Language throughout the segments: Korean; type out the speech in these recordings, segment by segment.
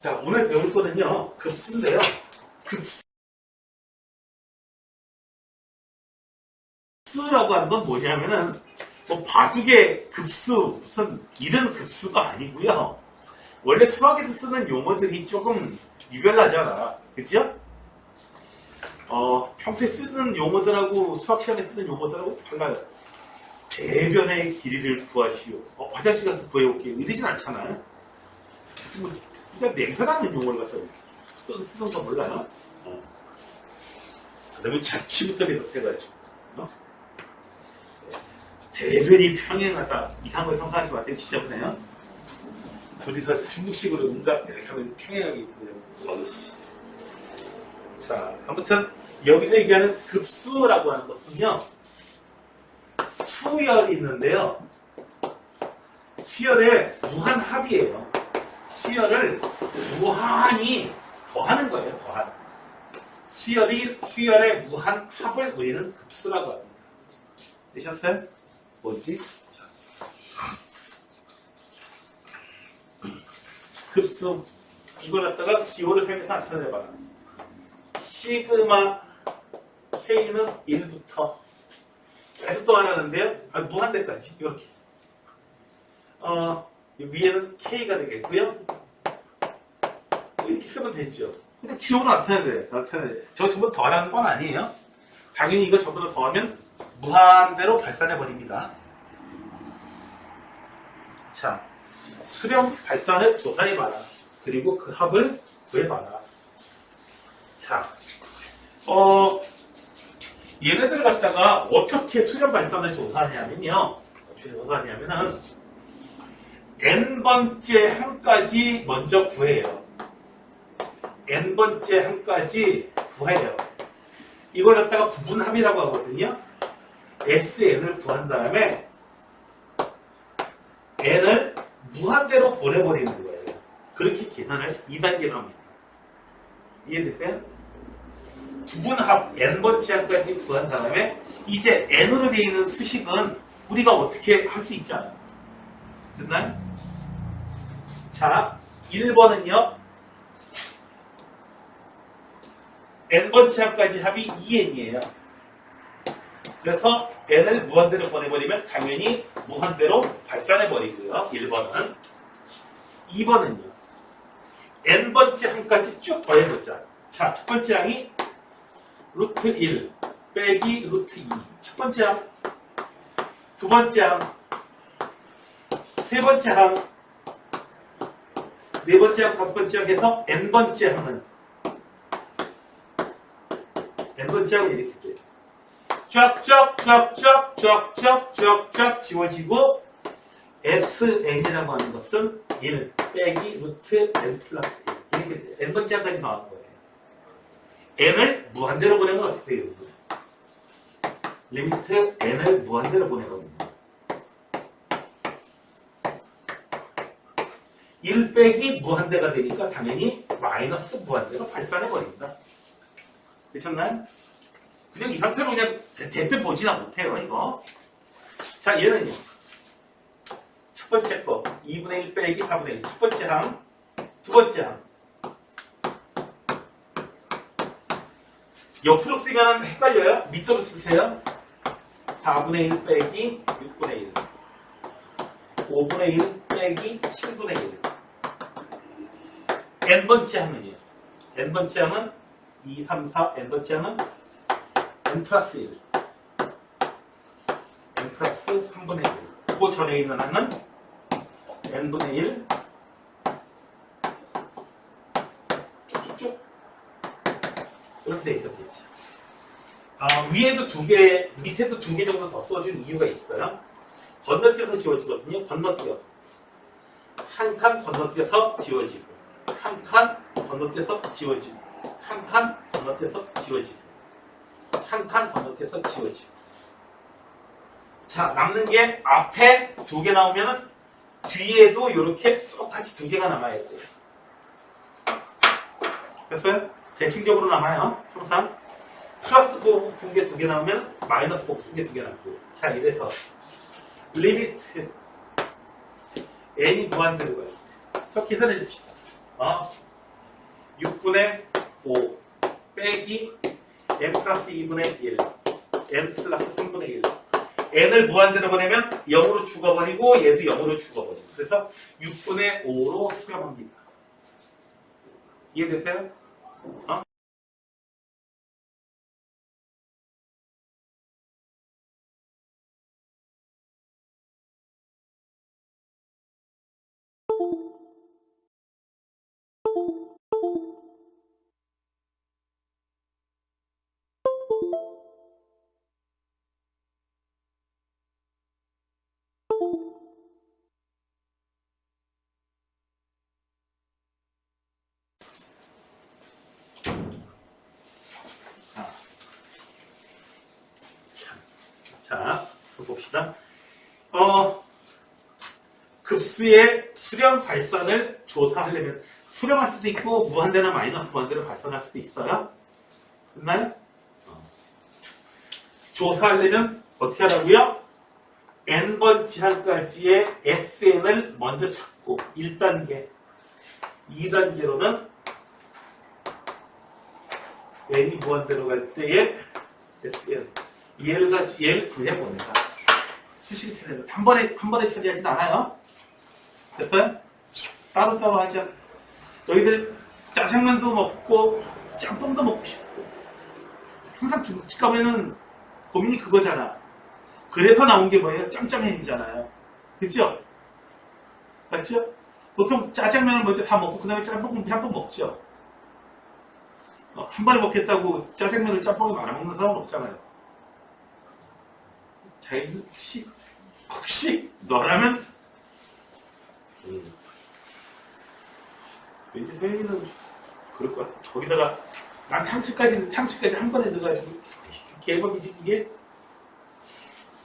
자, 오늘 배울 거는요, 급수인데요. 급수라고 하는 건 뭐냐면은, 뭐, 바둑의 급수, 무슨, 이런 급수가 아니고요. 원래 수학에서 쓰는 용어들이 조금 유별나잖아. 그죠? 평소에 쓰는 용어들하고 수학 시간에 쓰는 용어들하고 달라요. 대변의 길이를 구하시오. 화장실 가서 구해올게요. 이러진 않잖아요. 뭐, 그냥 냉선하는 용어를 갖다 쓰는 거 몰라요? 그 다음에 자취부터 비롯해가지고, 대변이 평행하다. 이상한 걸 생각하지 마세요. 지저분해요. 둘이서 중국식으로 응답 이렇게 하면 평행하게 있거든요. 자, 아무튼, 여기서 얘기하는 급수라고 하는 것은요, 수열이 있는데요. 수열의 무한합이에요. 수열을 무한히 더하는 거예요. 더한. 수열의 무한합을 우리는 급수라고 합니다. 되셨어요? 뭐지? 급수. 이걸 갖다가 기호를 사용해서 나타내봐라. 시그마 K는 1부터 계속 더하라는데요. 무한대까지. 이렇게. 위에는 K가 되겠고요. 이렇게 쓰면 되죠. 근데 기호로 나타내야 돼요. 저거 전부 더하라는 건 아니에요. 당연히 이거 전부 다 더하면 무한대로 발산해버립니다. 자, 수렴 발산을 조사해봐라. 그리고 그 합을 구해봐라. 자, 얘네들 갖다가 어떻게 수렴 발산을 조사하냐면요. n번째 항까지 먼저 구해요. n번째 항까지 구해요. 이걸 갖다가 부분합이라고 하거든요. sn을 구한 다음에 n을 무한대로 보내버리는 거예요. 그렇게 계산을 2단계로 합니다. 이해되세요? 부분합 n번째 항까지 구한 다음에 이제 n으로 되어 있는 수식은 우리가 어떻게 할 수 있잖아요. 됐나요? 자, 1번은요. n번째 항까지 합이 2n이에요. 그래서 n을 무한대로 보내버리면 당연히 무한대로 발산해버리고요. 1번은. 2번은요. n번째 항까지 쭉 더해보자. 자, 첫 번째 항이 루트 1 빼기 루트 2. 첫 번째 항. 두 번째 항. 세 번째 항. 네 번째 항, 다섯 번째 항 해서 n번째 항은 n번째 항은 이렇게 돼요. 쫙쫙 지워지고 sn이라고 하는 것은 1 빼기 루트 n 플러스 1 이렇게 돼요. n번째 항까지 나온 거예요. n을 무한대로 보내면 어떻게 돼요? 리미트 n을 무한대로 보내거든요. 1 빼기 무한대가 되니까 당연히 마이너스 무한대로 발산해버립니다. 되셨나요? 그냥 이 상태로 그냥 대뜸 보지나 못해요, 이거. 자, 얘는요. 첫 번째 거. 2분의 1 빼기 4분의 1. 첫 번째 항. 두 번째 항. 옆으로 쓰면 헷갈려요? 밑으로 쓰세요. 4분의 1 빼기 6분의 1. 5분의 1 빼기 7분의 1. n번째 항은요. n번째 항은 2, 3, 4. n번째 항은 n 플러스 1. n 플러스 3분의 1. 그 전에 있는 항은 n분의 1. 쭉쭉쭉. 이렇게 돼 있었겠죠. 위에도 두 개, 밑에도 두 개 정도 더 써준 이유가 있어요. 건너뛰어서 지워지거든요. 건너뛰어. 한 칸 건너뛰어서 지워지고. 한 칸 건너뛰어서 지워지고. 한 칸 건너뛰어서 지워지고. 한 칸 건너뛰어서 지워지고. 자, 남는 게 앞에 두 개 나오면은 뒤에도 이렇게 똑같이 두 개가 남아야 돼요. 됐어요? 대칭적으로 남아요. 항상. 플러스 곱분계 두 개 나오면 마이너스 곱분계 두 개 남고. 자, 이래서 리미트 n이 무한대로 가요. 계산해 줍시다. 6분의 5 빼기 n 플러스 2분의 1 n 플러스 3분의 1 n을 무한대로 보내면 0으로 죽어버리고 얘도 0으로 죽어버리고 그래서 6분의 5로 수렴합니다. 이해됐어요? 어? 자, 봅시다. 급수의 수렴 발산을 조사하려면 수렴할 수도 있고 무한대나 마이너스 무한대로 발산할 수도 있어요. 됐나요? 조사하려면 어떻게 하라고요? n번째 한까지의 SN을 먼저 찾고 1단계 2단계로는 n이 무한대로 갈 때의 SN 얘를 구해봅니다. 수식을 처리해요. 한 번에 처리하진 않아요. 됐어요? 따로따로 하자. 너희들 짜장면도 먹고 짬뽕도 먹고 싶고 항상 중국집 가면은 고민이 그거잖아. 그래서 나온 게 뭐예요? 짬짜면이잖아요. 그죠? 맞죠? 보통 짜장면을 먼저 다 먹고 그 다음에 짬뽕 한 번 먹죠. 한 번에 먹겠다고 짜장면을 짬뽕을 말아먹는 사람은 없잖아요. 자기는 혹시 너라면 왠지 서현이는 그럴 것 같아. 거기다가 난 탕수까지 한 번에 넣어가지고 개밥이지 그게.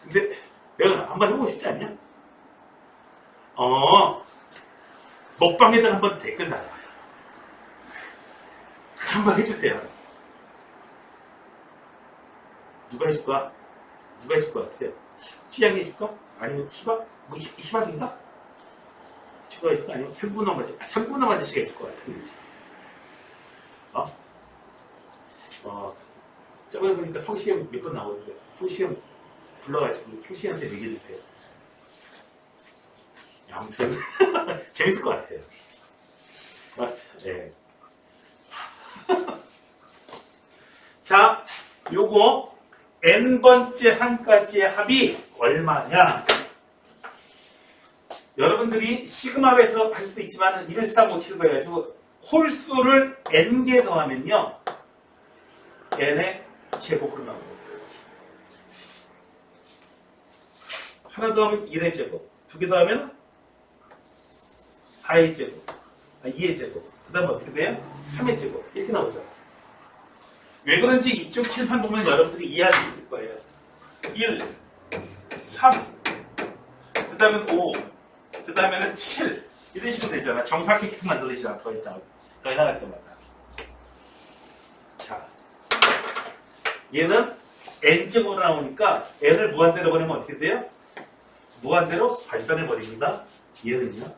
근데 내가 한 번 해보고 싶지 않냐? 먹방에다가 한번 댓글 달아봐요. 한 번 해주세요. 누가 해줄까? 누가 해줄 것 같아요? 취향이 해줄까? 아니면 희박? 뭐 희박인가? 누가 해줄까? 아니면 상구남 아저씨가 해줄 것 같아. 저번에 보니까 성시경 몇 번 나오는데 성시경 불러가지고 성시경한테 얘기해주세요. 아무튼 재밌을 것 같아요. 맞죠? 네. 자, 요거 n번째 한까지의 합이 얼마냐? 여러분들이 시그마에서 할 수도 있지만 11357로 해가지고 홀수를 n개 더하면요 n의 제곱으로 나옵니다. 하나 더하면 1의 제곱, 두 개 더하면 4의 제곱, 2의 제곱, 그 다음에 어떻게 돼요? 3의 제곱 이렇게 나오죠. 왜 그런지 이쪽 칠판 보면 여러분들이 이해할 수 있을 거예요. 1, 3, 그 다음엔 5, 그 다음에는 7 이런 식으로 되잖아. 정사각형 계속 만들어지잖아. 더 나갈 때마다. 자, 얘는 n제곱으로 나오니까 n을 무한대로 보내면 어떻게 돼요? 무한대로 발산해버립니다. 얘는요.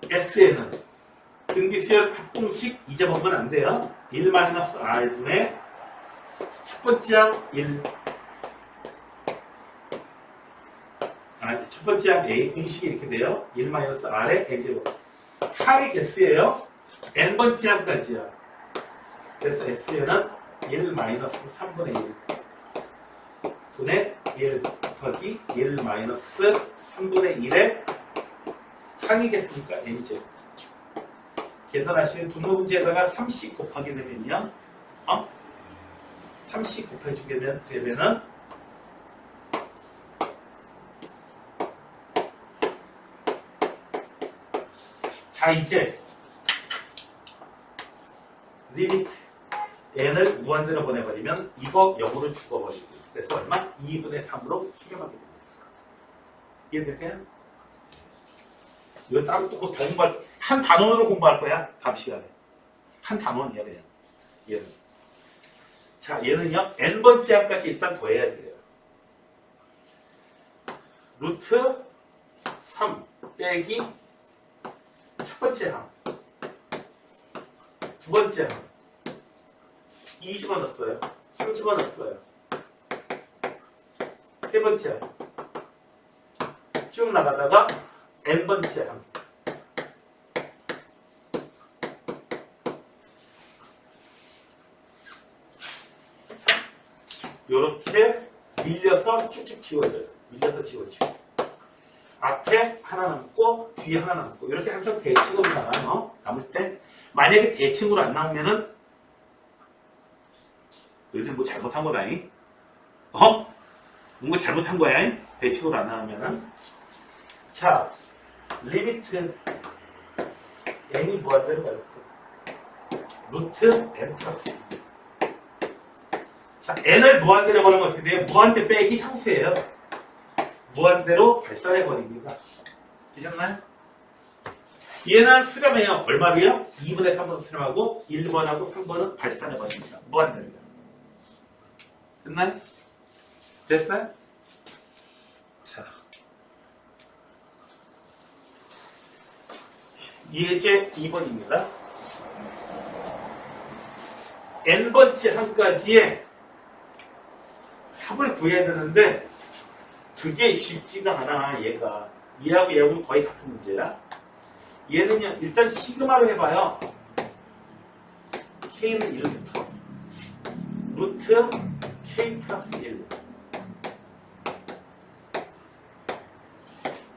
SN은 등비수열 합공식 잊어먹으면 안 돼요. 1-r분의 첫 번째 항 1. 첫 번째 항 A 공식이 이렇게 돼요. 1-r의 n제곱. 항의 개수예요. n번째 항까지야. 그래서 SN은 1-3분의 1 분의 1 곱하기 1-3분의 1의 항의 개수니까 n제곱. 계산하시면 분모 문제에다가 30 곱하게 되면요. 30 곱해 주면은 자, 이제 리미트 n을 무한대로 보내버리면 이거 0으로 죽어버리고 그래서 얼마? 2분의 3으로 수렴하게 됩니다. 이해되세요? 이거 따로 또 공부할 한 단원으로 공부할 거야. 다음 시간에. 한 단원이야 그냥. 얘는. 자, 얘는요. n번째 항까지 일단 더해야 돼요. 루트 3 빼기 첫 번째 항. 두 번째 항 2 집어넣었어요. 3 집어넣었어요. 세 번째 항 쭉 나가다가 n번째 항 요렇게 밀려서 쭉쭉 지워져요. 밀려서 지워지고 앞에 하나 남고 뒤에 하나 남고 이렇게 항상 대칭으로 나가요. 남을 때 만약에 대칭으로 안 나오면은 요즘 뭐 잘못한 거라니? 뭔가 잘못한 거야? 대칭으로 안 나오면은 자 리미트 n이 무한대로 가요. 루트 n 플러스 2. 자, n을 무한대로 버리면 어떻게 돼요? 무한대 빼기 상수예요. 무한대로 발산해버립니다. 되셨나요? 얘는 수렴해요. 얼마로요? 2분의 3번 수렴하고 1번하고 3번은 발산해버립니다. 무한대로요. 됐나요? 됐어요? 자, 예제 2번입니다. n번째 항까지의 합을 구해야 되는데 그게 쉽지가 않아. 얘하고 얘하고는 거의 같은 문제야. 얘는요 일단 시그마로 해봐요. k는 1부터 루트 k 플러스 1.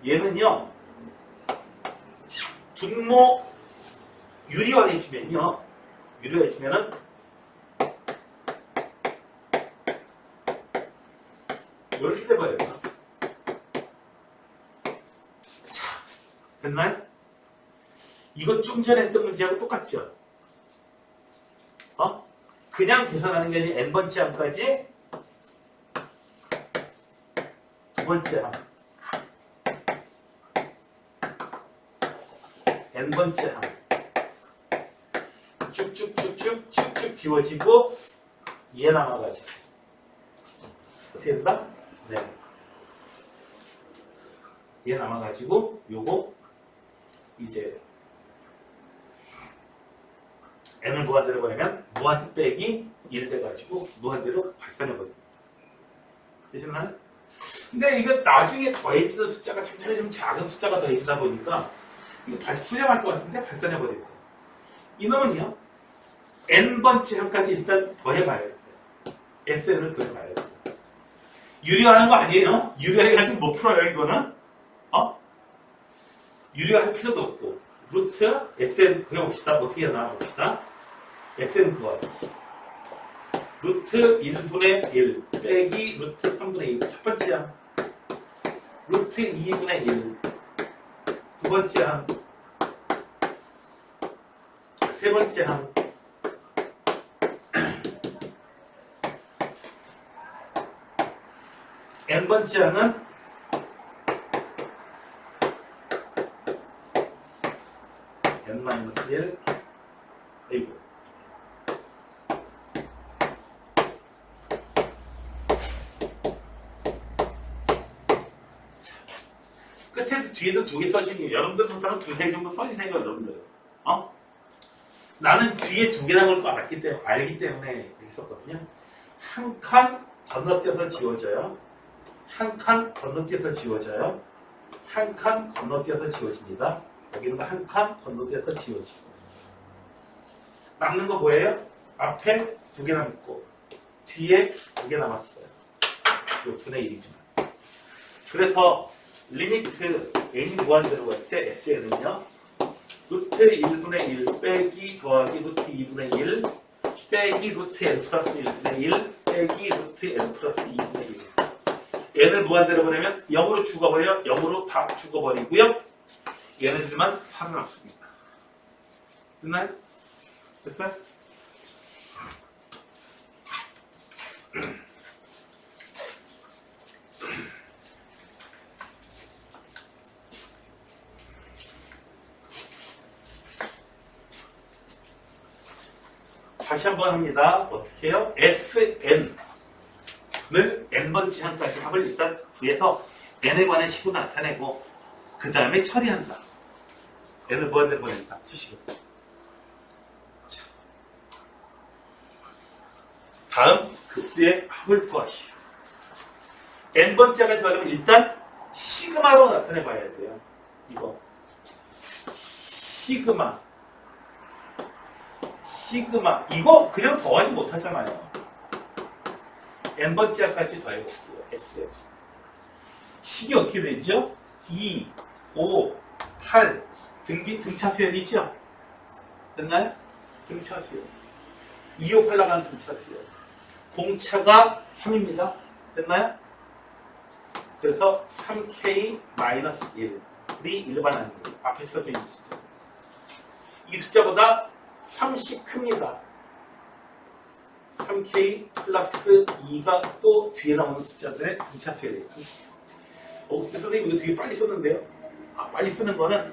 얘는요 분모 유리화해지면요 유리화해지면은 이렇게 돼버려요. 자, 됐나요? 이거 좀 전에 했던 문제하고 똑같죠? 그냥 계산하는 게 아니라 n번째 항까지 두 번째 항 n번째 항 쭉쭉 지워지고 얘 남아가지고 어떻게 된다? 네. 얘 남아가지고 요거 이제 n을 무한대로 버리면 무한대 빼기 1 돼가지고 무한대로 발산해버립니다. 되셨나요? 근데 이거 나중에 더해지는 숫자가 천천히 좀 작은 숫자가 더해지다 보니까 이거 수렴할 것 같은데 발산해버립니다. 이놈은요 n번째 항까지 일단 더해봐야 돼요. sn을 더해봐야 돼요. 유리화하는 거 아니에요? 유리화해가지고 못 풀어요, 이거는? 유리화할 필요도 없고. 루트, sn 그려봅시다. 어떻게 나와봅시다. sn 그거. 루트 1분의 1 빼기 루트 3분의 1. 첫 번째 항. 루트 2분의 1. 두 번째 항. 세 번째 항. n번째 항은 n-1 아이고 끝에도 뒤에도 두 개 써주니 여러분들 보통 두세 정도 써주세요. 여러분들 나는 뒤에 두 개 나올 거 알기 때문에 했었거든요. 한 칸 건너뛰어서 지워져요. 한 칸 건너뛰어서 지워져요. 한 칸 건너뛰어서 지워집니다. 여기는 한 칸 건너뛰어서 지워지고. 남는 거 뭐예요? 앞에 두 개 남고 뒤에 두 개 남았어요. 요 분의 1이지만. 그래서 리미트 n이 무한대로 갈 때 sn은요. 루트 1분의 1 빼기 더하기 루트 2분의 1 빼기 루트 n 플러스 1분의 1 빼기 루트 n 플러스 2분의 1. n을 무한대로 보내면 0으로 죽어버려요. 0으로 다 죽어버리고요. 얘네들만 살아남습니다. 됐나요? 됐어요? 다시 한번 합니다. 어떻게 해요? SN을 n번째 항까지 합을 일단 구해서 n에 관한 식으로 나타내고 그 다음에 처리한다. n을 무한대로 보낸다. 수식으로. 자, 다음 급수의 합을 구하시오. n번째가 더하려면 일단 시그마로 나타내 봐야 돼요. 이거 시그마 이거 그냥 더하지 못하잖아요. n번째 합까지 더해볼게요. x에 식이 어떻게 되죠? 2, 5, 8 등차수열이죠? 됐나요? 등차수열 2, 5, 8 나가는 등차수열 공차가 3입니다. 됐나요? 그래서 3k-1이 일반항이에요. 앞에 써져 있는 숫자. 이 숫자보다 30 큽니다. 3k 플러스 2가 또 뒤에 나오는 숫자들의 등차수열이에요. 선생님 이거 되게 빨리 썼는데요? 빨리 쓰는 거는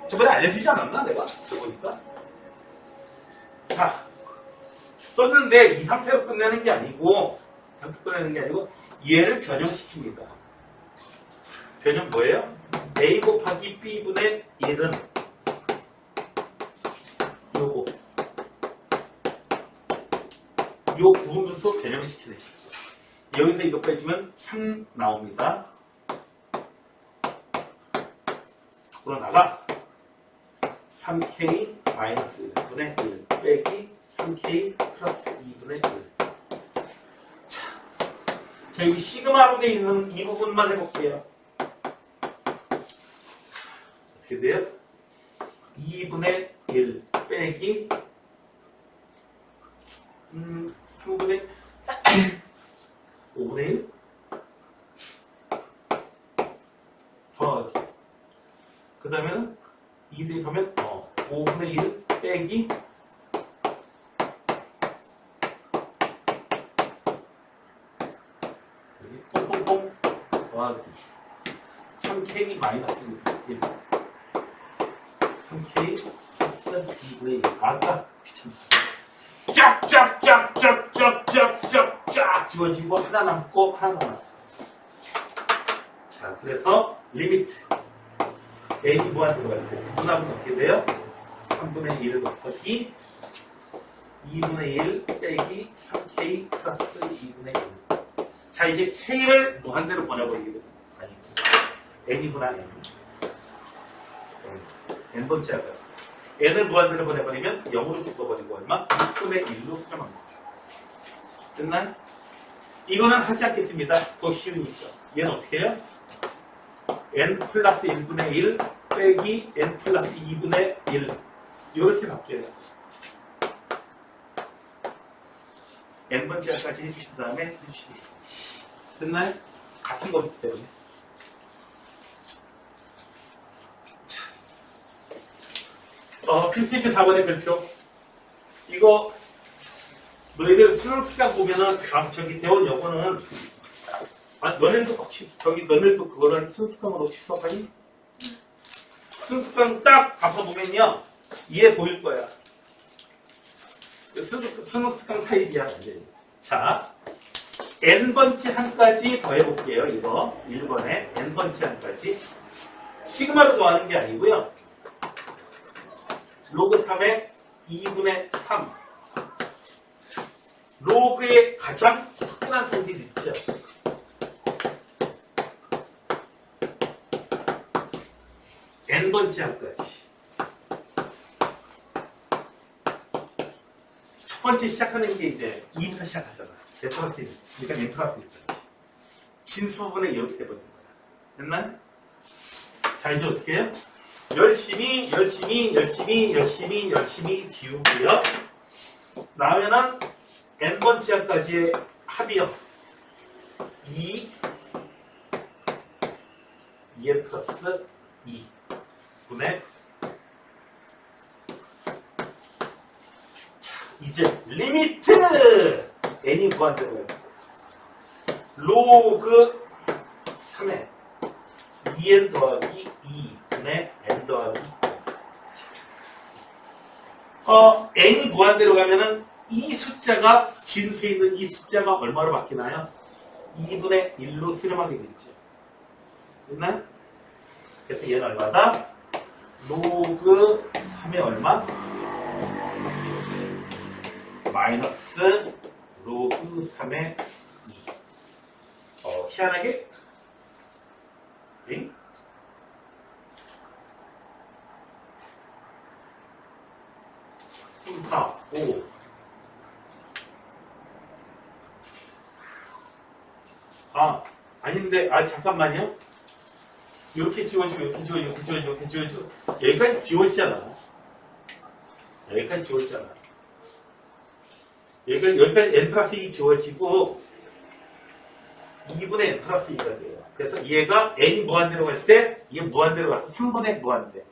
저번에 알려주지 않았나 내가? 써보니까 자 썼는데 2, 3세로 끝내는 게 아니고 얘를 변형시킵니다. 변형 뭐예요? a 곱하기 b분의 1은 요거 요 부분분수 변형시키는 식. 여기서 이거 빼주면 3 나옵니다. 그러다가 3k 마이너스 1분의 1 빼기 3k 플러스 2분의 1. 자, 여기 시그마로 되어 있는 이 부분만 해볼게요. 어떻게 돼요? 2분의 1 빼기 3분의 5분의 1 더하기 그 다음에는 2 대입하면 5분의 1 빼기 뽕뽕뽕 더하기 3k 마이너스 1 3k 플러스 2분의 1 아까 귀찮다 쫙쫙쫙쫙쫙쫙쫙 집어지고 하나 남고 하나 남았어. 자, 그래서 리미트 n이 무한대로 갈 때 분합은 어떻게 돼요? 3분의 1 곱하기 2분의 1 빼기 3k 플러스 2분의 1. 자, 이제 k를 무한대로 보내버리게 됩니다. 아니, n이 분할 n번째 하고요. n을 무한대로 보내버리면 0으로 죽어버리고 얼마? 6분의 1로 수렴합니다. 됐나요? 이거는 하지 않겠습니다. 더 쉬우니까. 얘는 어떻게 해요? n 플러스 1분의 1 빼기 n 플러스 2분의 1 이렇게 바뀌어요. n번째까지 해주신 다음에 해주시기. 됐나요? 같은 거기 때문에. 필수있게 4번의 별표. 이거, 너희들 수능 특강 보면은, 저기 대원 여고는, 너네도 너네도 그거를 수능 특강으로 취소하니? 수능 특강 딱 바꿔보면요, 이해 보일 거야. 수능 특강 타입이야, 완전히. 자, n번째 한까지 더해볼게요, 이거. 1번에 n번째 한까지. 시그마로 더하는 게 아니고요. 로그 3의 2분의 3. 로그의 가장 특별한 성질 있죠. n번째 한까지. 첫 번째 시작하는 게 이제 2부터 시작하잖아. 네트워크, 그러니까 네트워크까지. 진수분의 이렇게 돼버린 거야. 됐나요? 자, 이제 어떻게 해요? 열심히 지우고요. 나오면은 n번째 한까지의 합이요. 2n 플러스 2 분의 자, 이제 리미트 n이 무한대로요. 로그 3에 2n 더하기 2 분의 n 더하기 2. n이 무한대로 가면은 이 숫자가 진수에 있는 이 숫자가 얼마로 바뀌나요? 2분의 1로 수렴하게 되죠. 됐나요? 그래서 얘는 얼마다? 로그 3의 얼마? 마이너스 로그 3의 2. 희한하게, 응? 아, 5. 아닌데, 잠깐만요. 이렇게 지워지고, 이렇게 지워지고, 이렇게 지워지고, 이렇게 지워지고. 여기까지 지워지잖아. 여기까지 지워지잖아. 여기까지 n 플러스 2 지워지고, 2분의 n 플러스 2가 돼요. 그래서 얘가 n이 무한대로 갈 때, 얘 무한대로 가서 3분의 무한대.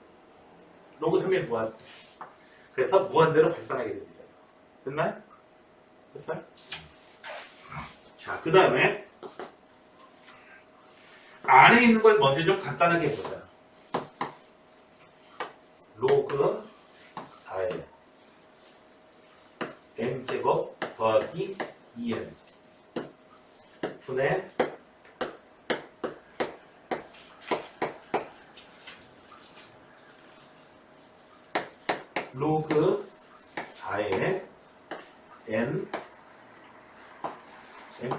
로그 3의 무한대. 그래서 무한대로 발산하게 됩니다. 됐나요? 됐어요? 자, 그 다음에, 안에 있는 걸 먼저 좀 간단하게 해보자. 로그 4의 n제곱 더하기 2n 분의 로그 4의 n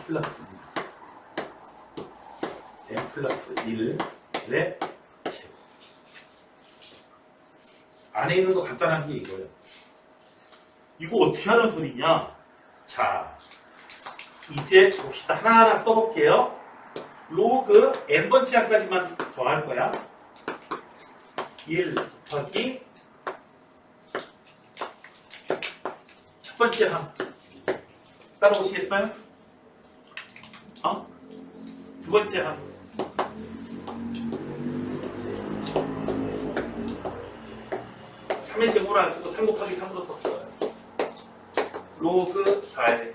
플러스 2 n 플러스 1의 제곱. 안에 있는 거 간단한 게 이거예요. 이거 어떻게 하는 소리냐? 자, 이제 봅시다. 하나하나 써볼게요. 로그 n번째 항까지만 더할 거야. 1 곱하기 첫 번째 항. 따라오시겠어요? 두 번째 항. 3의 제곱을 안 쓰고 3 곱하기 3으로 썼어요. 로그 4의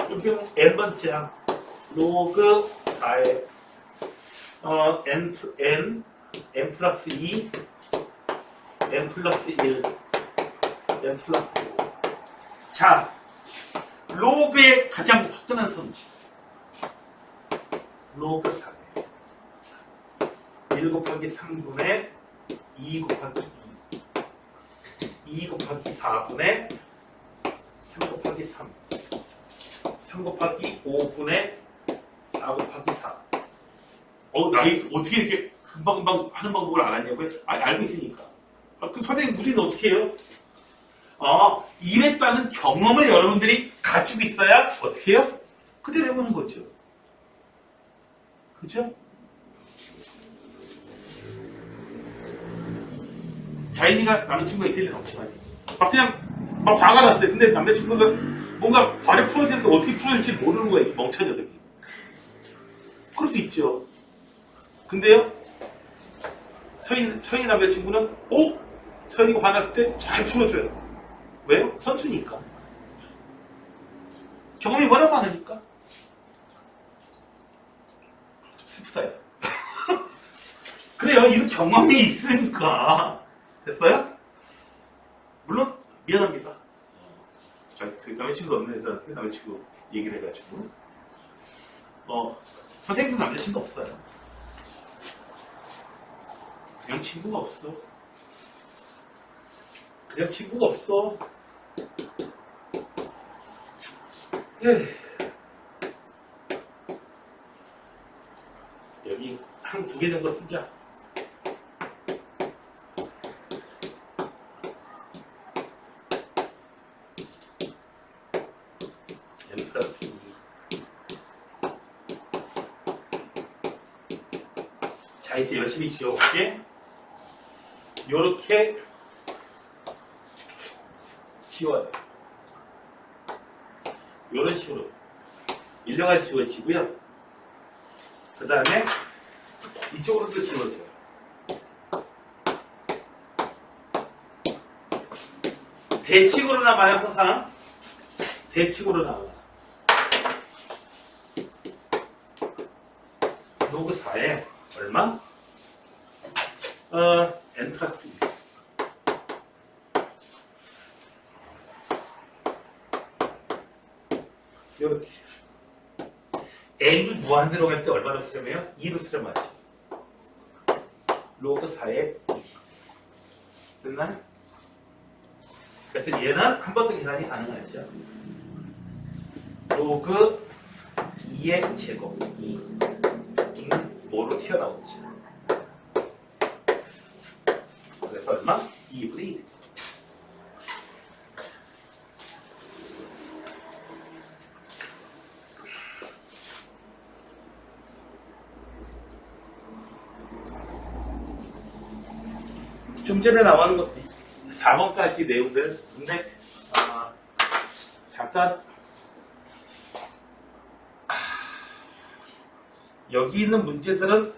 이렇게 n번째 항. 로그 4의 n 플러스 2 n 플러스 1 n 플러스 5. 자, 로그의 가장 화끈한 성질. 로그 4. 1 곱하기 3분의 2 곱하기 2. 2 곱하기 4분의 3 곱하기 3. 3 곱하기 5분의 4 곱하기 4. 나 어떻게 이렇게 금방금방 하는 방법을 알았냐고요? 알고 있으니까. 그럼 선생님, 우리는 어떻게 해요? 이랬다는 경험을 여러분들이 가지고 있어야 어떻게 해요? 그대로 해보는 거죠. 그죠? 자인이가 남자친구가 있을 리는 없지만 그냥 화가 났어요. 근데 남자친구가 뭔가 발에 풀어지는데 어떻게 풀어질지 모르는 거야, 이 멍청한 녀석이. 그럴 수 있죠. 근데요, 서인이 남자친구는 서인이가 화났을 때 잘 풀어줘요. 왜요? 선수니까. 경험이 워낙 많으니까. 좀 슬프다, 야. 그래요, 이런 경험이 있으니까. 됐어요? 물론 미안합니다. 그 남자친구 없는 애들한테 남자친구 얘기를 해가지고 선생님도 남자친구 없어요. 그냥 친구가 없어. 그냥 친구가 없어. 여기 한 2개 정도 쓰자. n 플러스 2. 자, 이제 열심히 지워볼게. 요렇게 지워요. 요런 식으로 일령같이 지워지고요. 그 다음에 이쪽으로도 지워져요. 대칭으로 나와요. 항상 대칭으로 나와요. 로그 4에 얼마? n 플러스 2. 이렇게 n이 무한대로 갈 때 얼마로 수렴해요? 2로 수렴하죠. 로그 4에 2. 됐나요? 그래서 얘는 한 번 더 계산이 가능하죠. 로그 2의 제곱 2 뭐로 튀어나오죠. 그래서 얼마? 2분의 1. 좀 전에 나오는 것도 4번까지 내용들. 근데 잠깐 여기 있는 문제들은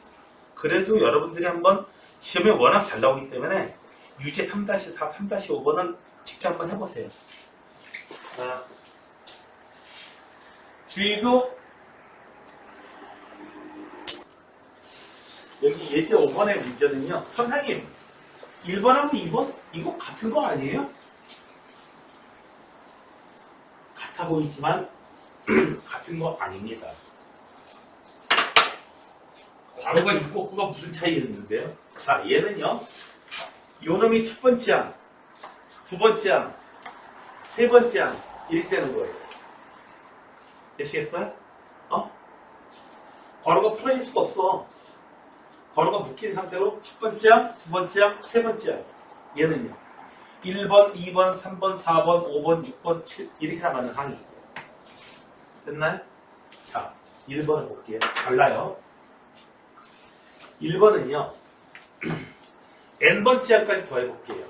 그래도 여러분들이 한번 시험에 워낙 잘 나오기 때문에 유제 3-4, 3-5번은 직접 한번 해보세요. 주의도 여기 예제 5번의 문제는요. 선생님 1번하고 2번? 이거 같은 거 아니에요? 같아 보이지만 같은 거 아닙니다. 괄호가 있고 없고가 무슨 차이 있는데요? 자, 얘는요. 요놈이 첫 번째 항, 두 번째 항, 세 번째 항 이렇게 되는 거예요. 되시겠어요? 괄호가 풀어질 수가 없어. 괄호가 묶인 상태로 첫 번째 항, 두 번째 항, 세 번째 항. 얘는요. 1번, 2번, 3번, 4번, 5번, 6번, 7 이렇게 나가는 항이. 됐나요? 자, 1번을 볼게요. 달라요. 1번은요. n번째 항까지 더해볼게요.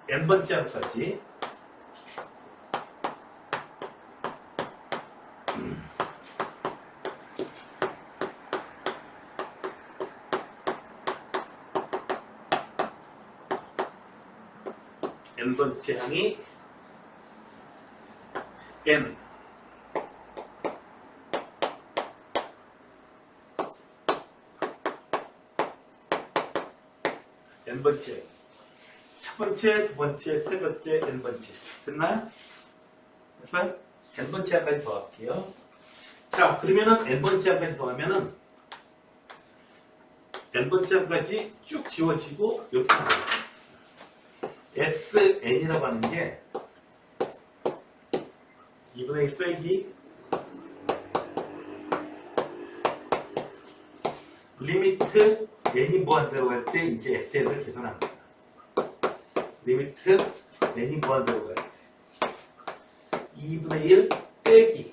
n번째 항까지. n번째 항이 n n번째 첫 번째, 두 번째, 세 번째, n번째 됐나요? 됐어요? n번째 항까지 더할게요. 자, 그러면은 n번째 항까지 더하면은 n번째 항까지 쭉 지워지고 이렇게 나와요. SN이라고 하는 게 2분의 1 빼기 리미트 n이 무한대로 갈 때 이제 SN을 계산합니다. 리미트 n이 무한대로 갈 때 2분의 1 빼기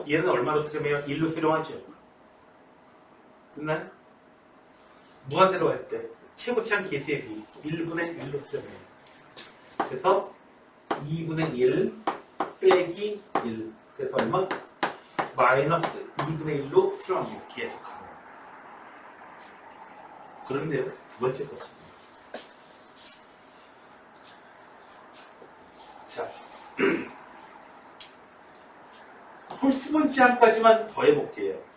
얘는 얼마로 수렴해요? 1로 수렴하죠. 됐나요? 무한대로 갈 때 최고치한 개수의 비 1분의 1로 수렴해요. 그래서 2분의 1 빼기 1 그래서 얼마? 마이너스 2분의 1로 수렴합니다. 계속하면. 그런데요, 두 번째 것입니다. 자, 홀수 번째 항까지만 더해볼게요.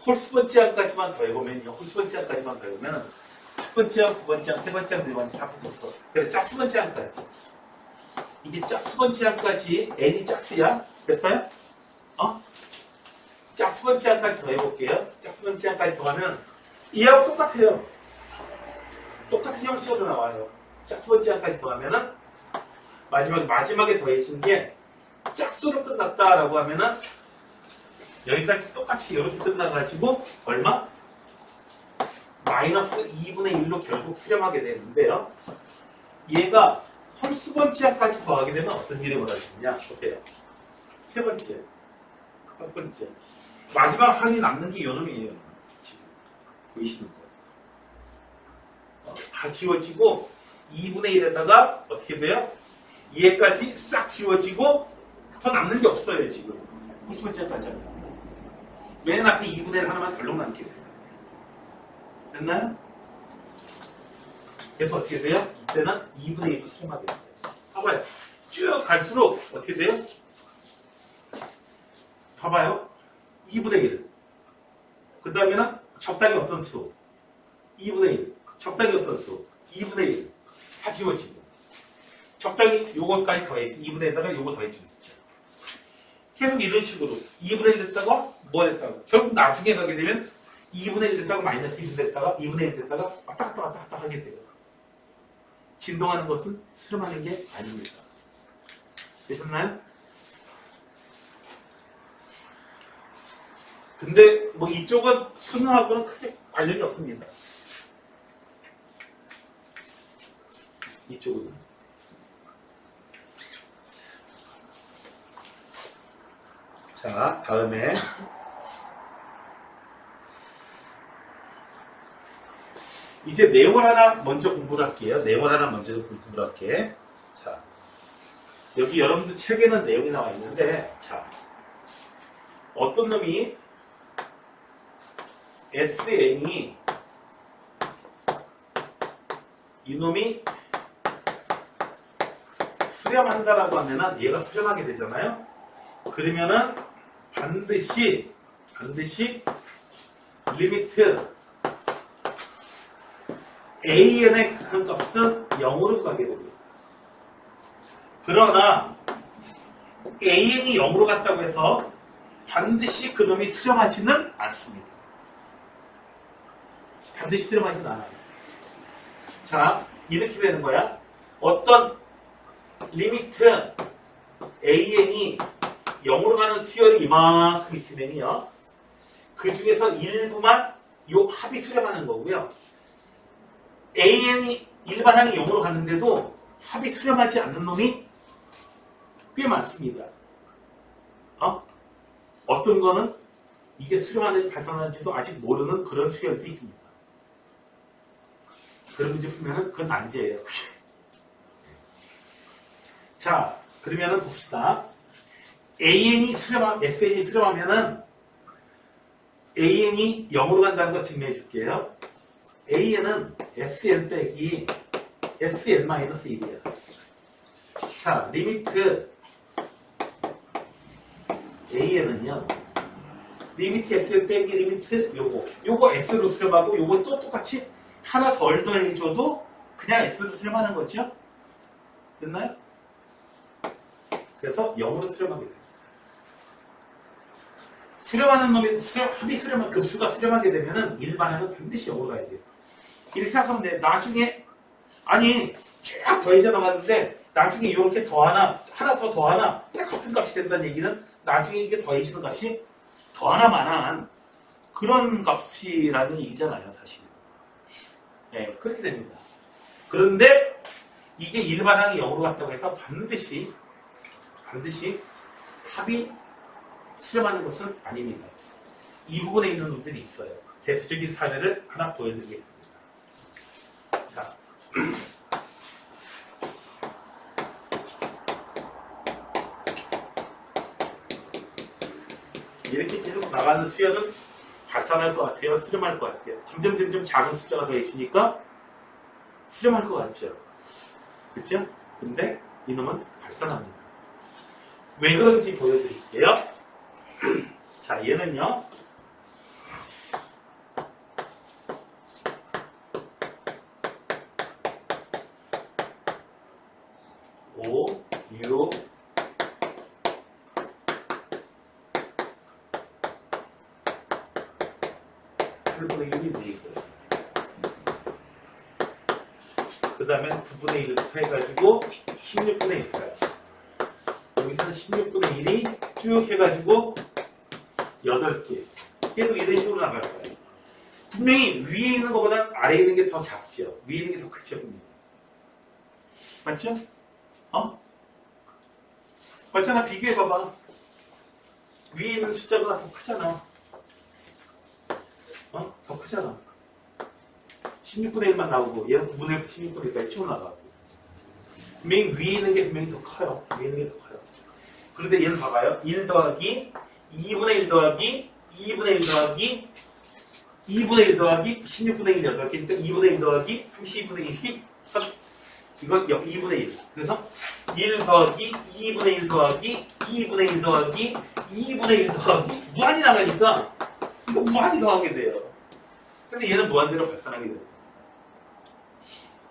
홀수 번째 항까지만 더해보면요. 홀수 번째 항까지만 더해보면 첫 번째 항, 두 번째 항, 세 번째 항, 네 번째 항, 4번째 그래, 짝수 번째 항까지. 이게 짝수 번째 항까지 n이 짝수야. 됐어요? 짝수 번째 항까지 더해볼게요. 짝수 번째 항까지 더하면 얘하고 똑같아요. 똑같은 형식으로 나와요. 짝수 번째 항까지 더하면은 마지막에 더해진 게 짝수로 끝났다라고 하면은 여기까지 똑같이 이렇게 끝나가지고 얼마? 마이너스 2분의 1로 결국 수렴하게 되는데요. 얘가 홀수 번째 항까지 더하게 되면 어떤 일이 벌어지느냐? 어때요? 세 번째, 첫 번째. 마지막 항이 남는 게 요놈이에요. 지금 보이시는 거예요. 다 지워지고 2분의 1에다가 어떻게 돼요? 얘까지 싹 지워지고 더 남는 게 없어요. 지금 홀수 번째 항까지 하면. 맨 앞에 2분의 1 하나만 덜렁 남게 돼요. 됐나요? 그래서 어떻게 돼요? 이때는 2분의 1로 수렴하게 돼요. 봐봐요. 쭉 갈수록 어떻게 돼요? 봐봐요. 2분의 1. 그 다음에는 적당히 어떤 수? 2분의 1. 적당히 어떤 수? 2분의 1. 다 지워지고. 적당히 요것까지 더해지. 2분의 1에다가 요거 더해주고 있죠. 계속 이런 식으로 2분의 1 됐다가 뭐 됐다가 결국 나중에 가게 되면 2분의 1 됐다가 마이너스 1 됐다가 2분의 1 됐다가 왔다 갔다 하게 돼요. 진동하는 것은 수렴하는 게 아닙니다. 되셨나요? 근데 뭐 이쪽은 수능하고는 크게 관련이 없습니다. 이쪽은. 자, 다음에 이제 내용을 하나 먼저 공부를 할게요. 내용을 하나 먼저 공부를 할게. 자, 여기 여러분들 책에는 내용이 나와 있는데, 자, 어떤 놈이 SN이 이놈이 수렴한다라고 하면은 얘가 수렴하게 되잖아요. 그러면은 반드시 리미트 AN의 극한값은 0으로 가게 됩니다. 그러나 AN이 0으로 갔다고 해서 반드시 그놈이 수렴하지는 않습니다. 반드시 수렴하지는 않아요. 자, 이렇게 되는 거야. 어떤 리미트 AN이 0으로 가는 수열이 이만큼 있으면요. 그 중에서 일부만 요 합이 수렴하는 거고요. AN이 일반항이 0으로 갔는데도 합이 수렴하지 않는 놈이 꽤 많습니다. 어떤 거는 이게 수렴하는지 발산하는지도 아직 모르는 그런 수열도 있습니다. 그런 문제 풀면은 그건 난제예요. 자, 그러면은 봅시다. SN이 수렴하면은 AN이 0으로 간다는 거 증명해 줄게요. AN은 SN 빼기 SN-1이야. 자, 리미트 AN은요. 리미트 SN 빼기 리미트 요거 S로 수렴하고 요거 또 똑같이 하나 덜 더해줘도 그냥 S로 수렴하는 거죠? 됐나요? 그래서 0으로 수렴하게 돼요. 수렴하는 놈이 합이 수렴한 급수가 수렴하게 되면은 일반항은 반드시 0으로 가야 돼요. 이렇게 생각하면 돼. 나중에 아니 쫙 더해져 나갔는데 나중에 이렇게 더하나 하나 더 더하나 같은 값이 된다는 얘기는 나중에 이게 더해지는 값이 더하나만한 그런 값이라는 얘기잖아요, 사실. 네, 그렇게 됩니다. 그런데 이게 일반항이 0으로 갔다고 해서 반드시 합이 수렴하는 것은 아닙니다. 이 부분에 있는 놈들이 있어요. 대표적인 사례를 하나 보여드리겠습니다. 자, 이렇게 계속 나가는 수열은 발산할 것 같아요? 수렴할 것 같아요? 점점 작은 숫자가 더해지니까 수렴할 것 같죠? 그쵸? 근데 이놈은 발산합니다. 왜 그런지 보여드릴게요. 자, 얘는요. 5, 6, 8분의 1이 되겠고요. 그 다음에 9분의 1부터 해가지고 16분의 1까지. 여기서는 16분의 1이 쭉 해가지고 8개. 계속 이런 식으로 나갈 거예요. 분명히 위에 있는 것보다 아래에 있는 게 더 작죠. 위에 있는 게 더 크죠, 분명히. 맞죠? 맞잖아, 비교해봐봐. 위에 있는 숫자보다 더 크잖아. 더 크잖아. 16분의 1만 나오고, 얘는 9분의 1, 16분의 1까지 쭉 나가고. 분명히 위에 있는 게 분명히 더 커요. 위에 있는 게 더 커요. 그런데 얘는 봐봐요. 1 더하기 2분의 1 더하기 2분의 1 더하기 2분의 1 더하기 16분의 1 8개니까 2분의 1 더하기 32분의 1이 이건 2분의 1. 그래서 1 더하기 2분의 1 더하기 2분의 1 더하기 2분의 1 더하기 무한히 나가니까 이거 무한히 더하게 돼요. 근데 얘는 무한대로 발산하게 돼요.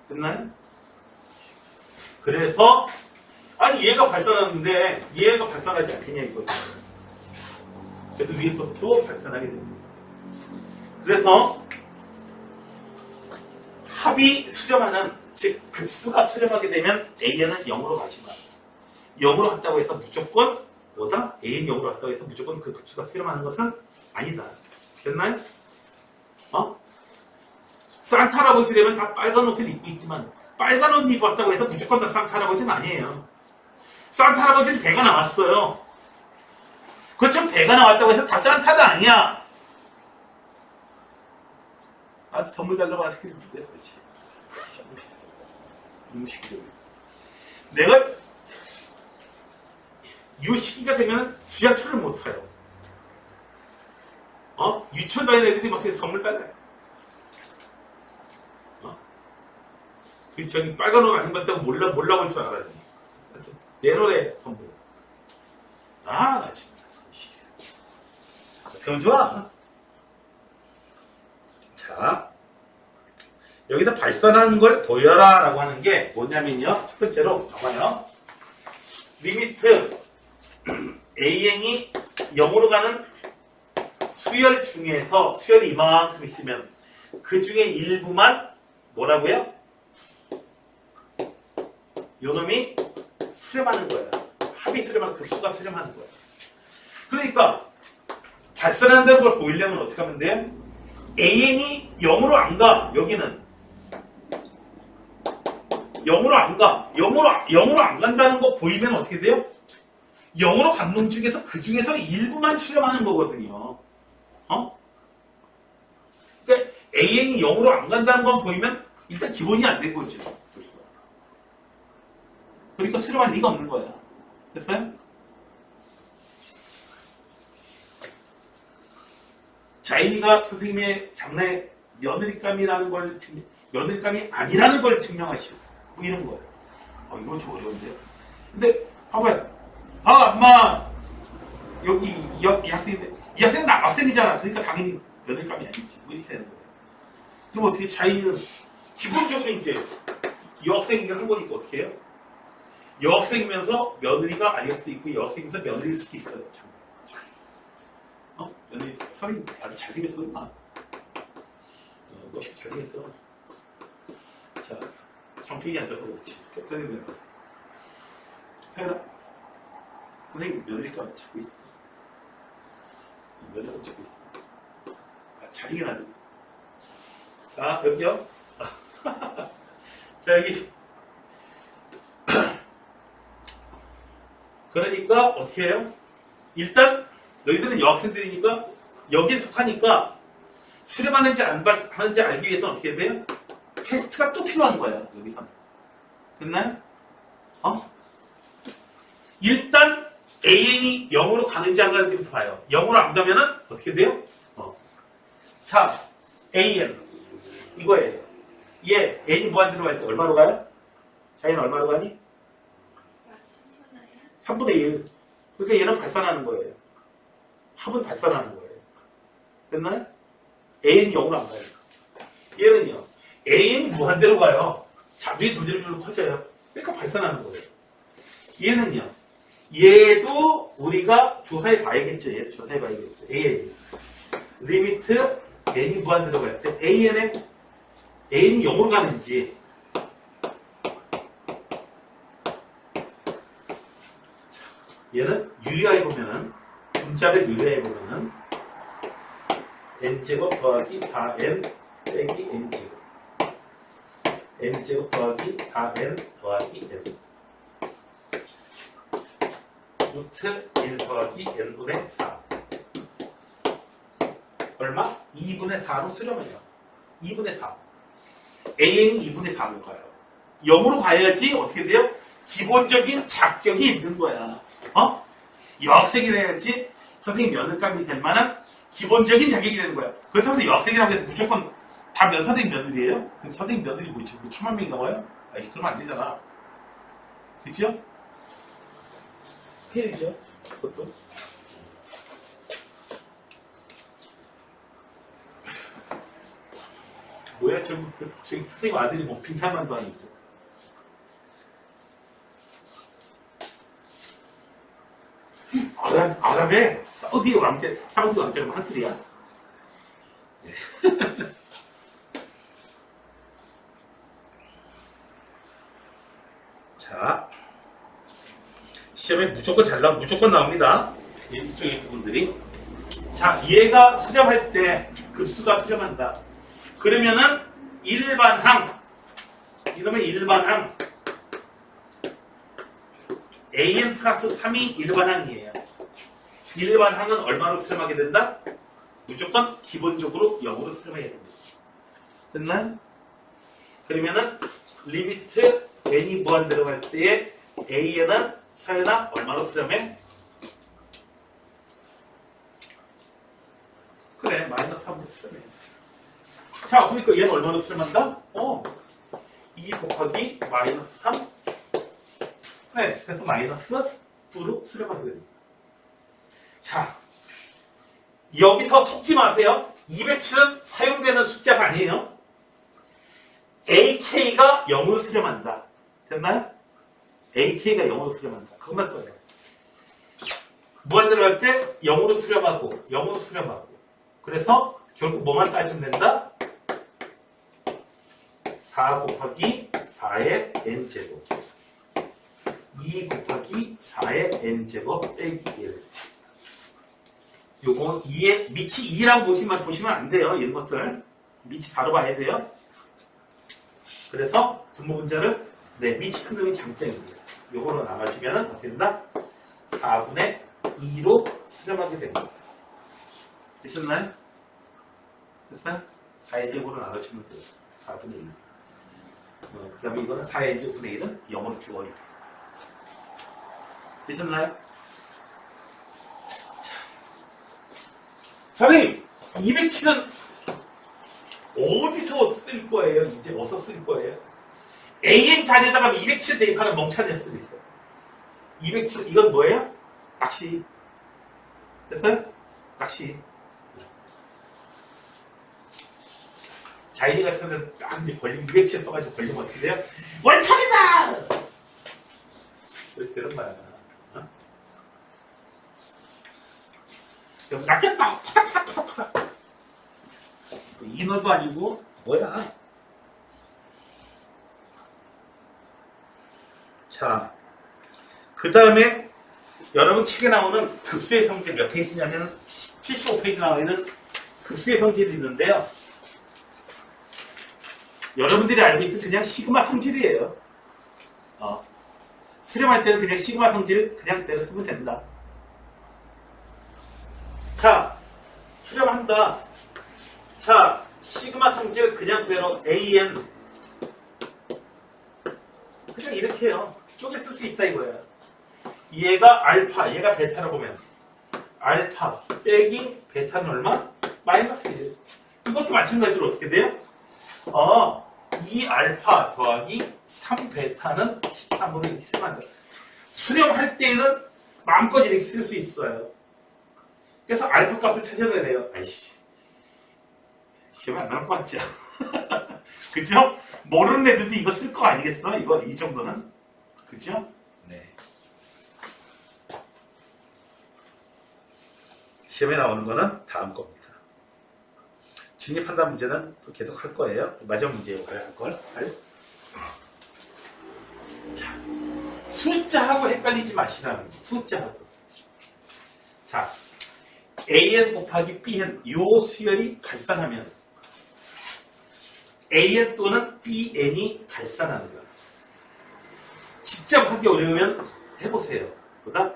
됐나요? 그래서 아니 얘가 발산하는데 얘가 발산하지 않겠냐 이거죠. 그래서 위에 것도 발산하게 됩니다. 그래서 합이 수렴하는, 즉 급수가 수렴하게 되면 AN은 0으로 가지만 0으로 갔다고 해서 무조건 뭐다? AN 0으로 갔다고 해서 무조건 그 급수가 수렴하는 것은 아니다. 됐나요? 산타 할아버지라면 다 빨간 옷을 입고 있지만 빨간 옷 입었다고 해서 무조건 다 산타 할아버지는 아니에요. 산타 할아버지는 배가 나왔어요. 그렇지만 배가 나왔다고 해서 다 산타는 아니야. 선물 달라고 하는 새끼들 누구야 도대체. 너무 시키려고. 내가 이 시기가 되면 지하철을 못 타요. 유치원 다니는 애들이 막 선물 달라요. 저기 빨간 옷 안 입었다고 몰라볼 줄 알았니. 내 노래 선물. 나 정말. 그럼 좋아. 자, 여기서 발산하는 걸 보여라 라고 하는 게 뭐냐면요. 첫 번째로 봐봐요. 리미트 AN이 0으로 가는 수열 중에서 수열이 이만큼 있으면 그 중에 일부만 뭐라고요? 요놈이 수렴하는 거예요. 합이 수렴하는, 급수가 수렴하는 거예요. 그러니까 발산한다는 걸 보이려면 어떻게 하면 돼요? AN이 0으로 안 가. 여기는 0으로 안 가. 0으로 안 간다는 거 보이면 어떻게 돼요? 0으로 간 놈 중에서 그 중에서 일부만 수렴하는 거거든요. 그러니까 AN이 0으로 안 간다는 건 보이면 일단 기본이 안 된 거죠. 벌써. 그러니까 수렴할 리가 없는 거야. 됐어요? 자인이가 선생님의 장래 며느리감이라는 걸 며느리감이 아니라는 걸 증명하시오. 뭐 이런 거예요. 이거 좀 어려운데요. 근데 봐봐요. 엄마 여기 이 학생인데 이 학생은 남학생이잖아. 그러니까 당연히 며느리감이 아니지. 뭐 이렇게 되는 거예요. 그럼 어떻게 자인이는 기본적으로 이제 여학생이가 한 거니까 어떻게 해요? 여학생이면서 며느리가 아닐 수도 있고 여학생이면서 며느리일 수도 있어요. 참. 며느리 선생님 아주 잘생겼어. 너 잘생겼어. 자, 성격이 안 좋아서 그렇지. 선생님 세연아, 선생님 며느리감 찾고 있어. 며느리감 찾고 있어. 잘생긴 아들. 자, 여기요. 자, 여기. 그러니까 어떻게 해요? 일단 너희들은 여학생들이니까 여기에 속하니까 수렴하는지 안 하는지 알기 위해서 어떻게 해야 돼요? 테스트가 또 필요한 거예요. 여기서. 됐나요? 일단 AN이 0으로 가는지 안 가는지부터 봐요. 0으로 안 가면은 어떻게 돼요? 자, AN 이거예요. 얘 N이 무한대로 갈 때 얼마로 가요? 자기는 얼마로 가니? 3분의 1. 그러니까 얘는 발산하는 거예요. 합은 발산하는 거예요. 됐나요? AN이 0으로 안 가요. 얘는요. AN이 무한대로 가요. 잡이 점점점 커져요. 그러니까 발산하는 거예요. 얘는요. 얘도 우리가 조사해 봐야겠죠. 얘도 조사해 봐야겠죠. AN. 리미트 N이 무한대로 갈 때 AN이 0으로 가는지 얘는 유리화해 보면은 분짝을 유리화해 보면은 n제곱 더하기 4n 빼기 n제곱 n제곱 더하기 4n 더하기 n 루트 1 더하기 n분의 4 얼마? 2분의 4로 수렴해요. 2분의 4 AN이 2분의 4로 가요. 0으로 가야지 어떻게 돼요? 기본적인 자격이 있는 거야. 여학생이라야지 선생님 며느리감이 될 만한 기본적인 자격이 되는 거야. 그렇다고 해서 여학생이라고 해서 무조건 다 선생님 며느리예요? 그럼 선생님 며느리 뭐 1000만 명이 넘어요? 그러면 안 되잖아. 그죠? 큰일이죠. 그것도. 뭐야, 저기 선생님 아들이 뭐 빈탈만도 아니고. 아랍의 사우디 왕자가 한틀이야. 자, 시험에 무조건 나옵니다. 이쪽의 부분들이. 자, 얘가 수렴할 때 급수가 수렴한다. 그러면은 일반항, 이놈의 일반항 AN 플러스 3이 일반항이에요. 일반항은 얼마로 수렴하게 된다? 무조건 기본적으로 0으로 수렴해야 됩니다. 됐나요? 그러면은 리미트 n이 무한대로 갈 때에 AN은 서연아 얼마로 수렴해? 그래, 마이너스 3으로 수렴해. 자, 그러니까 얘는 얼마로 수렴한다? 2 곱하기 마이너스 3. 네, 그래서 마이너스 9로 수렴하게 됩니다. 자, 여기서 속지 마세요. 207은 사용되는 숫자가 아니에요. AK가 0으로 수렴한다. 됐나요? AK가 0으로 수렴한다. 그것만 써요. 무한대로 할 때 0으로 수렴하고 0으로 수렴하고. 그래서 결국 뭐만 따지면 된다? 4 곱하기 4의 n제곱 2 곱하기 4의 n제곱 빼기 1. 요거 2의 밑이 2랑 보시면 안 돼요. 이런 것들 밑이 바로 봐야 돼요. 그래서 분모분자를 밑이 큰 놈이 장점입니다. 요거로 나눠주면 어떻게 된다? 4분의 2로 수렴하게 됩니다. 되셨나요? 됐어요? 4의 제곱으로 나눠주면 돼요. 4분의 2. 그 다음에 이거는 4의 제곱분의 1은 0으로 주어니까. 되셨나요? 자. 선생님, 207은 어디서 쓸 거예요? 이제 어디서 쓸 거예요? AN 자리에다가 207 대입하는 멍청한 애들이 있어요. 207, 이건 뭐예요? 낚시. 됐어요? 낚시. 자이리 같은 데는 딱 이제 걸리면 207 써가지고 걸리면 어떻게 돼요? 원천이다! 그래서 그런 거야. 낚였다! 파닥파닥파닥! 인어도 아니고, 뭐야? 자, 그 다음에 여러분 책에 나오는 급수의 성질 몇 페이지냐면 75페이지 나와 있는 급수의 성질이 있는데요. 여러분들이 알고 있는 그냥 시그마 성질이에요. 수렴할 때는 그냥 시그마 성질 그냥 그대로 쓰면 된다. 자, 수렴한다. 자, 시그마 성질 그냥 그대로 AN 그냥 이렇게 해요. 쪼개 쓸 수 있다 이거야. 얘가 알파, 얘가 베타로 보면 알파 빼기 베타는 얼마? 마이너스 1. 이것도 마찬가지로 어떻게 돼요? 2알파 더하기 3베타는 13으로 이렇게 쓰면 안 돼요. 수렴할 때는 마음껏 이렇게 쓸 수 있어요. 그래서 알파 값을 찾아내야 돼요. 아이씨. 시험에 안 나올 것 같죠? 그죠? 모르는 애들도 이거 쓸 거 아니겠어? 이거, 이 정도는? 그죠? 네. 시험에 나오는 거는 다음 겁니다. 진입 판단 문제는 또 계속 할 거예요. 마지막 문제에 할 걸. 자, 숫자하고 헷갈리지 마시라는 거. 숫자하고. 자, AN 곱하기 BN 요 수열이 발산하면 AN 또는 BN이 발산하는 거야. 직접 하기 어려우면 해보세요. 보다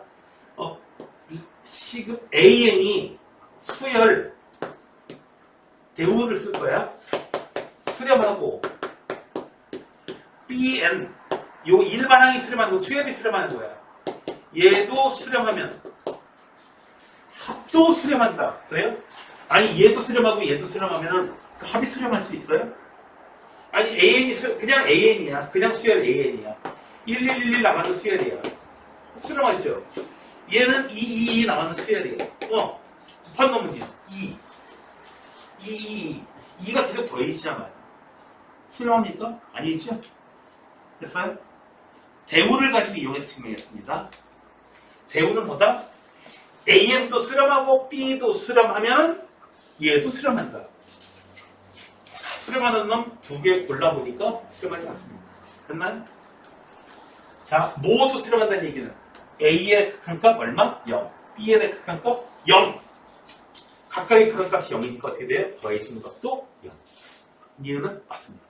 시급 AN이 수열 대우를 쓸 거야. 수렴하고 BN 요 일반항이 수렴하는 거 수열이 수렴하는 거야. 얘도 수렴하면 합도 수렴한다. 그래요? 아니 얘도 수렴하고 얘도 수렴하면은 그 합이 수렴할 수 있어요? 아니 AN이 그냥 AN이야. 그냥 수열 AN이야. 1111 나가는 수열이야. 수렴하죠? 얘는 222 나가는 수열이야. 두판 넘으면 2가 계속 더해지잖아요. 수렴합니까? 아니죠? 됐어요? 대우를 가지고 이용해서 증명했습니다. 대우는 뭐다? AM도 수렴하고 B도 수렴하면 얘도 수렴한다. 수렴하는 놈 두 개 골라보니까 수렴하지 않습니다. 됐나요? 자, 모두 수렴한다는 얘기는 A의 극한값 얼마? 0. B의 극한값 0. 각각의 극한값이 0이니까 어떻게 돼요? 더해주는 값도 0. 이유는 맞습니다.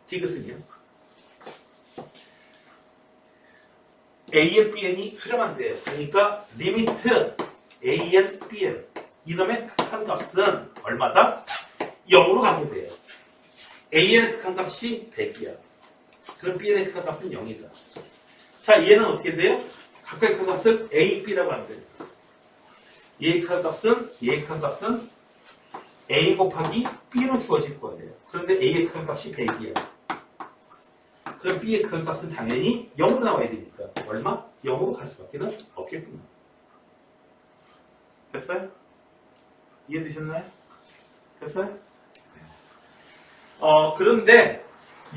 디귿은요? AN, BN이 수렴한대요. 그러니까 리미트 AN, BN 이놈의 극한값은 얼마다? 0으로 가면 돼요. AN의 극한값이 100이야. 그럼 BN의 극한값은 0이다. 자, 얘는 어떻게 돼요? 각각의 극한값을 A, B라고 하면 돼요. 얘의 극한값은 A 곱하기 B로 주어질 거예요. 그런데 A의 극한값이 100이야. 그럼 B의 극한값은 당연히 0으로 나와야 되니까 얼마? 0으로 갈 수밖에 없겠구나. 됐어요? 이해되셨나요? 됐어요? 그런데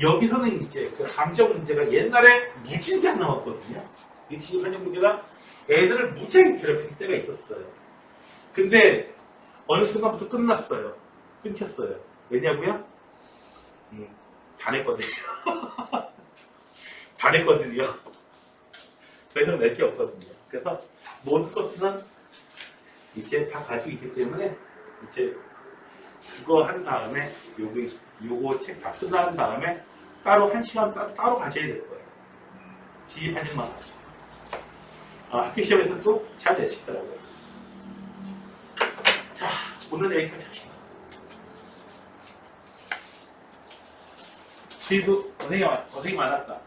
여기서는 이제 그 감정 문제가 옛날에 무지하게 안 나왔거든요. 이 감정 문제가 애들을 무지하게 괴롭힐 때가 있었어요. 근데 어느 순간부터 끝났어요. 끊겼어요. 왜냐고요? 다 냈거든요. 다 냈거든요. 더 이상 낼 게 없거든요. 그래서 모든 소스는 이제 다 가지고 있기 때문에 이제 그거 한 다음에 요거 책 다 끝난 다음에 따로 한 시간 따로 가져야 될 거예요. 지입 한 시간 가지고. 학교 시험에서 또 잘 내시더라고요. 자, 오늘 여기까지 합시다. 지도 고생이 많았다.